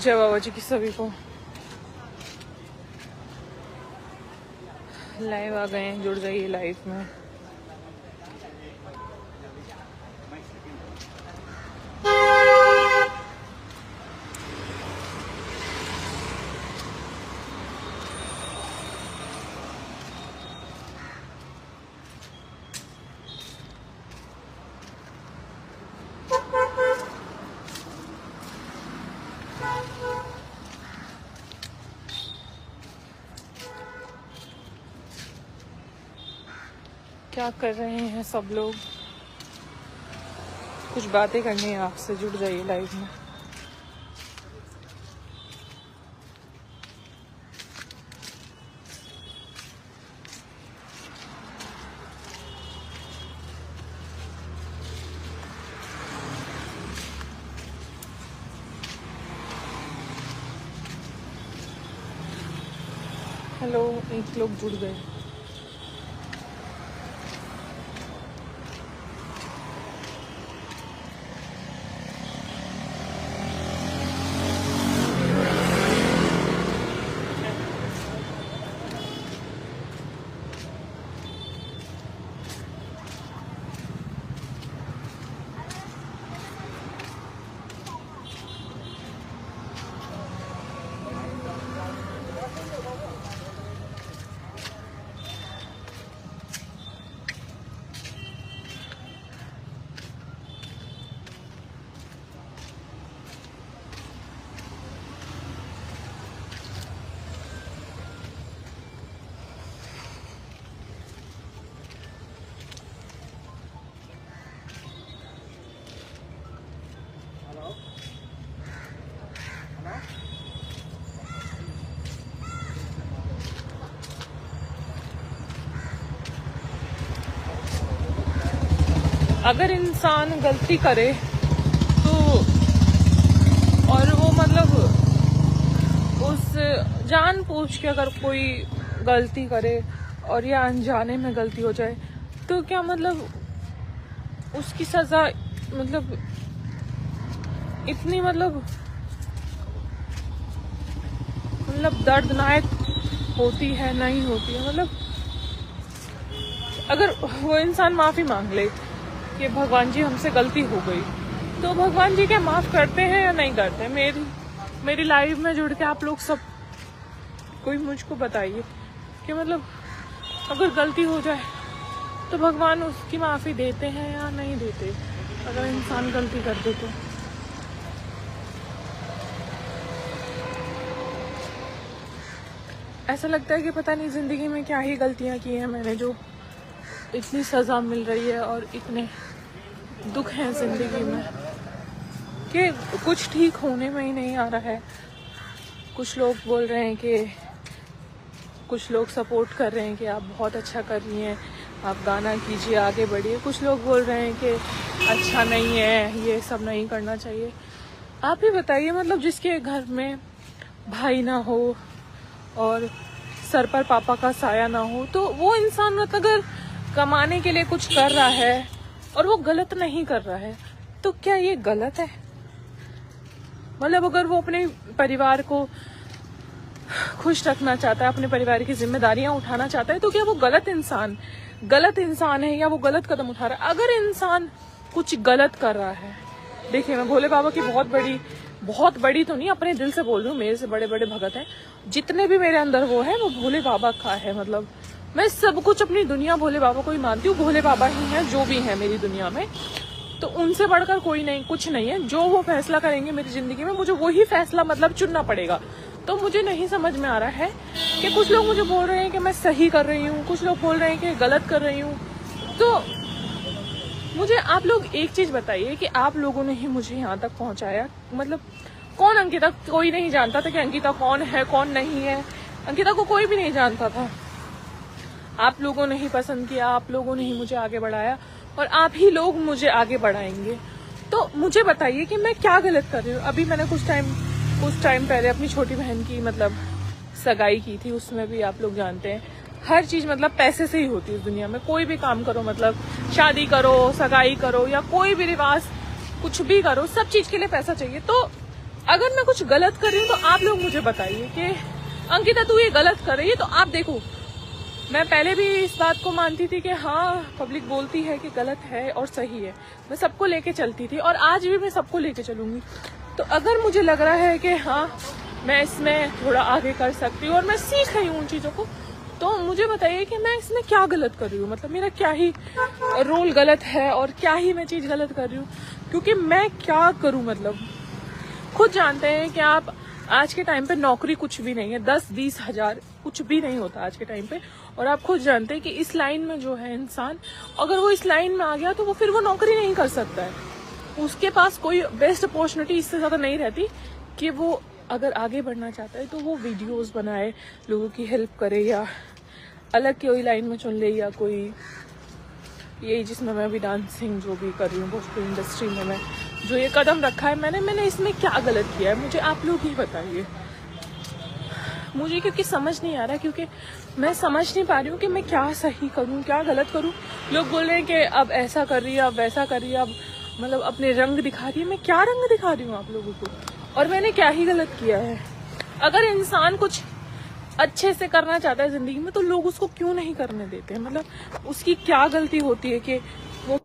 जय बाबा जी की सभी को। लाइव आ गए हैं, जुड़ जाइए लाइव में। क्या कर रहे हैं सब लोग? कुछ बातें करनी है आपसे, जुड़ जाइए लाइव में। हेलो, एक लोग जुड़ गए। अगर इंसान गलती करे तो, और वो मतलब उस जानबूझ के अगर कोई गलती करे और या अनजाने में गलती हो जाए, तो क्या मतलब उसकी सजा मतलब इतनी मतलब दर्दनाक होती है, नहीं होती है। मतलब अगर वो इंसान माफी मांग ले कि भगवान जी हमसे गलती हो गई, तो भगवान जी क्या माफ करते हैं या नहीं करते? मेरी लाइफ में जुड़ के आप लोग सब कोई मुझको बताइए कि मतलब अगर गलती हो जाए तो भगवान उसकी माफी देते हैं या नहीं देते, अगर इंसान गलती कर दे तो। ऐसा लगता है कि पता नहीं जिंदगी में क्या ही गलतियां की हैं मैंने, जो इतनी सजा मिल रही है और इतने दुख हैं जिंदगी में कि कुछ ठीक होने में ही नहीं आ रहा है। कुछ लोग बोल रहे हैं कि, कुछ लोग सपोर्ट कर रहे हैं कि आप बहुत अच्छा कर रही हैं, आप गाना कीजिए, आगे बढ़िए। कुछ लोग बोल रहे हैं कि अच्छा नहीं है, ये सब नहीं करना चाहिए। आप ही बताइए, मतलब जिसके घर में भाई ना हो और सर पर पापा का साया ना हो, तो वो इंसान मतलब अगर कमाने के लिए कुछ कर रहा है और वो गलत नहीं कर रहा है, तो क्या ये गलत है? मतलब अगर वो अपने परिवार को खुश रखना चाहता है, अपने परिवार की जिम्मेदारियां उठाना चाहता है, तो क्या वो गलत इंसान है या वो गलत कदम उठा रहा है? अगर इंसान कुछ गलत कर रहा है, देखिए मैं भोले बाबा की बहुत बड़ी तो नहीं, अपने दिल से बोल रही हूँ, मेरे से बड़े बड़े भगत हैं, जितने भी मेरे अंदर वो है वो भोले बाबा का है। मतलब मैं सब कुछ, अपनी दुनिया भोले बाबा को ही मानती हूँ। भोले बाबा ही हैं जो भी है मेरी दुनिया में, तो उनसे बढ़कर कोई नहीं, कुछ नहीं है। जो वो फैसला करेंगे मेरी जिंदगी में, मुझे वही फैसला मतलब चुनना पड़ेगा। तो मुझे नहीं समझ में आ रहा है कि कुछ लोग मुझे बोल रहे हैं कि मैं सही कर रही हूँ, कुछ लोग बोल रहे हैं कि गलत कर रही हूँ। तो मुझे आप लोग एक चीज बताइए कि आप लोगों ने ही मुझे यहाँ तक पहुँचाया। मतलब कौन अंकिता, कोई नहीं जानता था कि अंकिता कौन है कौन नहीं है। अंकिता को कोई भी नहीं जानता था। आप लोगों ने ही पसंद किया, आप लोगों ने ही मुझे आगे बढ़ाया और आप ही लोग मुझे आगे बढ़ाएंगे। तो मुझे बताइए कि मैं क्या गलत कर रही हूँ। अभी मैंने कुछ टाइम पहले अपनी छोटी बहन की मतलब सगाई की थी। उसमें भी आप लोग जानते हैं हर चीज मतलब पैसे से ही होती है इस दुनिया में। कोई भी काम करो, मतलब शादी करो, सगाई करो या कोई भी रिवाज कुछ भी करो, सब चीज के लिए पैसा चाहिए। तो अगर मैं कुछ गलत कर रही हूँ तो आप लोग मुझे बताइए कि अंकिता तू ये गलत कर रही है। तो आप देखो, मैं पहले भी इस बात को मानती थी कि हाँ पब्लिक बोलती है कि गलत है और सही है, मैं सबको लेके चलती थी और आज भी मैं सबको लेके चलूंगी। तो अगर मुझे लग रहा है कि हाँ मैं इसमें थोड़ा आगे कर सकती हूँ और मैं सीख रही हूँ उन चीज़ों को, तो मुझे बताइए कि मैं इसमें क्या गलत कर रही हूँ, मतलब मेरा क्या ही रोल गलत है और क्या ही मैं चीज़ गलत कर रही हूँ। क्योंकि मैं क्या करूँ, मतलब खुद जानते हैं कि आप आज के टाइम पे नौकरी कुछ भी नहीं है, 10-20 हजार कुछ भी नहीं होता आज के टाइम पे। और आप खुद जानते हैं कि इस लाइन में जो है इंसान, अगर वो इस लाइन में आ गया तो वो फिर वो नौकरी नहीं कर सकता है, उसके पास कोई बेस्ट अपॉर्चुनिटी इससे ज्यादा नहीं रहती कि वो अगर आगे बढ़ना चाहता है तो वो वीडियोस बनाए, लोगों की हेल्प करे या अलग कोई लाइन में चुन ले, या कोई यही जिसमें मैं अभी डांसिंग जो भी कर रही हूँ भोजपुरी इंडस्ट्री में मैं जो ये कदम रखा है मैंने इसमें क्या गलत किया है, मुझे आप लोग ही बताइए मुझे। क्योंकि समझ नहीं आ रहा, क्योंकि मैं समझ नहीं पा रही हूँ कि मैं क्या सही करूँ क्या गलत करूँ। लोग बोल रहे हैं कि अब ऐसा कर रही है, अब वैसा कर रही है, अब मतलब अपने रंग दिखा रही है। मैं क्या रंग दिखा रही हूँ आप लोगों को, और मैंने क्या ही गलत किया है? अगर इंसान कुछ अच्छे से करना चाहता है जिंदगी में तो लोग उसको क्यों नहीं करने देते हैं? मतलब उसकी क्या गलती होती है कि वो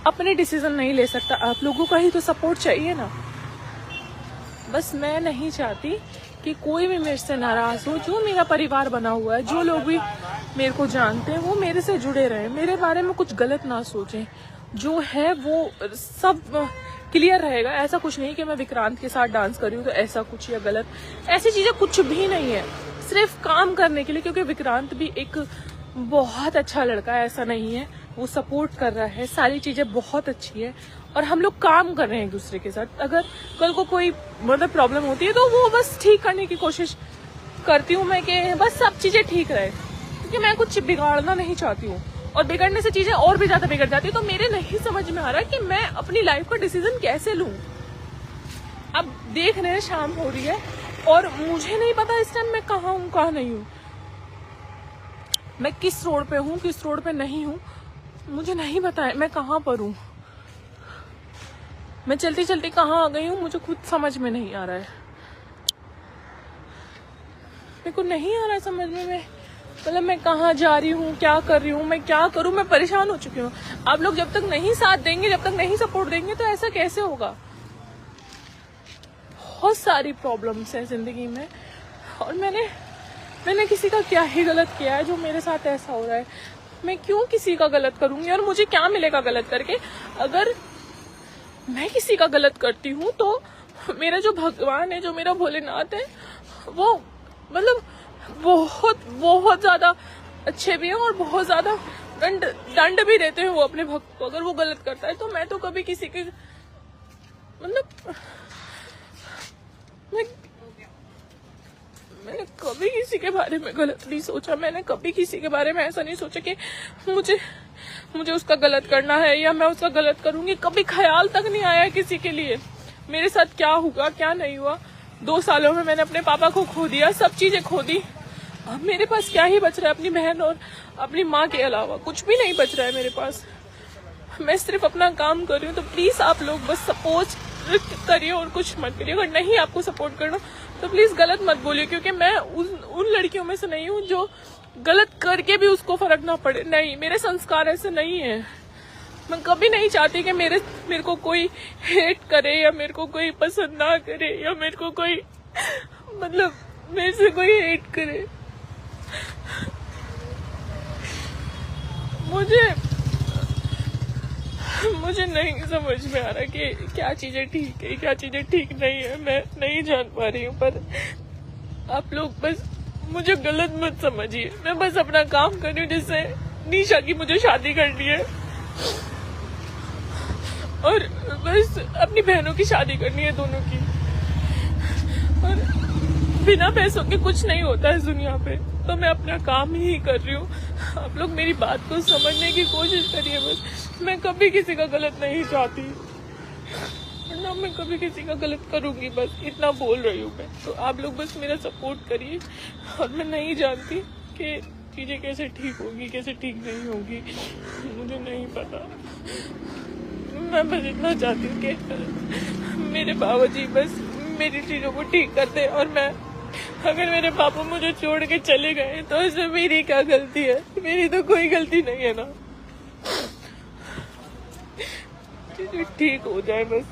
अपने डिसीजन नहीं ले सकता? आप लोगों का ही तो सपोर्ट चाहिए ना। बस मैं नहीं चाहती कि कोई भी मेरे से नाराज हो। जो मेरा परिवार बना हुआ है, जो लोग भी मेरे को जानते हैं, वो मेरे से जुड़े रहे, मेरे बारे में कुछ गलत ना सोचें। जो है वो सब क्लियर रहेगा। ऐसा कुछ नहीं कि मैं विक्रांत के साथ डांस कर रही हूँ तो ऐसा कुछ या गलत, ऐसी चीजें कुछ भी नहीं है। सिर्फ काम करने के लिए, क्योंकि विक्रांत भी एक बहुत अच्छा लड़का है, ऐसा नहीं है, वो सपोर्ट कर रहा है, सारी चीजें बहुत अच्छी है और हम लोग काम कर रहे हैं एक दूसरे के साथ। अगर कल को कोई मतलब प्रॉब्लम होती है तो वो बस ठीक करने की कोशिश करती हूँ मैं कि बस सब चीजें ठीक रहे, क्योंकि मैं कुछ बिगाड़ना नहीं चाहती हूँ और बिगड़ने से चीजें और भी ज्यादा बिगड़ जाती है। तो मेरे नहीं समझ में आ रहा कि मैं अपनी लाइफ का डिसीजन कैसे लूं। अब देख रहे हैं शाम हो रही है और मुझे नहीं पता इस टाइम मैं कहाँ हूँ कहाँ नहीं हूँ, मैं किस रोड पे हूँ किस रोड पे नहीं हूँ, मुझे नहीं पता है मैं कहाँ पर हूँ। मैं चलती चलती कहाँ आ गई हूँ मुझे खुद समझ में नहीं आ रहा है। मेरे को नहीं आ रहा है समझ में, मतलब मैं कहाँ जा रही हूँ, क्या कर रही हूँ, मैं क्या करूँ। मैं परेशान हो चुकी हूँ। आप लोग जब तक नहीं साथ देंगे, जब तक नहीं सपोर्ट देंगे तो ऐसा कैसे होगा? बहुत सारी प्रॉब्लम्स हैं जिंदगी में और मैंने किसी का क्या ही गलत किया है जो मेरे साथ ऐसा हो रहा है? मैं क्यों किसी का गलत करूंगी और मुझे क्या मिलेगा गलत करके? अगर मैं किसी का गलत करती हूँ तो मेरा जो भगवान है, जो मेरा भोलेनाथ है, वो मतलब बहुत बहुत ज्यादा अच्छे भी हैं और बहुत ज्यादा दंड भी देते हैं वो अपने भक्त को अगर वो गलत करता है। तो मैं तो कभी किसी के मतलब मैंने कभी किसी के बारे में गलत नहीं सोचा। मैंने कभी किसी के बारे में ऐसा नहीं सोचा कि मुझे उसका गलत करना है या मैं उसका गलत करूंगी। कभी ख्याल तक नहीं आया किसी के लिए मेरे साथ क्या हुआ क्या नहीं हुआ। 2 सालों में मैंने अपने पापा को खो दिया, सब चीजें खो दी। अब मेरे पास क्या ही बच रहा है? अपनी बहन और अपनी माँ के अलावा कुछ भी नहीं बच रहा है मेरे पास। मैं सिर्फ अपना काम कर रही हूँ। तो प्लीज आप लोग बस सपोर्ट करिए और कुछ मत करिए। अगर नहीं आपको सपोर्ट करना तो प्लीज गलत मत बोलिए, क्योंकि मैं उन लड़कियों में से नहीं हूँ जो गलत करके भी उसको फर्क ना पड़े। नहीं, मेरे संस्कार ऐसे नहीं है। मैं कभी नहीं चाहती कि मेरे को कोई हेट करे या मेरे को कोई पसंद ना करे या मेरे को कोई मतलब मेरे से कोई हेट करे। मुझे नहीं समझ में आ रहा कि क्या चीजें ठीक है क्या चीजें ठीक नहीं है। मैं नहीं जान पा रही हूँ, पर आप लोग बस मुझे गलत मत समझिए। मैं बस अपना काम कर रही हूँ जिससे निशा की मुझे शादी करनी है और बस अपनी बहनों की शादी करनी है, दोनों की। और बिना पैसों के कुछ नहीं होता है दुनिया पे, तो मैं अपना काम ही कर रही हूँ। आप लोग मेरी बात को समझने की कोशिश करिए। बस मैं कभी किसी का गलत नहीं चाहती, ना मैं कभी किसी का गलत करूंगी, बस इतना बोल रही हूँ मैं। तो आप लोग बस मेरा सपोर्ट करिए। और मैं नहीं जानती कि चीजें कैसे ठीक होगी कैसे ठीक नहीं होगी, मुझे नहीं पता। मैं बस इतना चाहती हूँ कि मेरे बाबूजी बस मेरी चीजों को ठीक कर दे, और मैं अगर मेरे पापा मुझे छोड़ के चले गए तो इसमें मेरी क्या गलती है? मेरी तो कोई गलती नहीं है ना। चीजें ठीक हो जाए बस।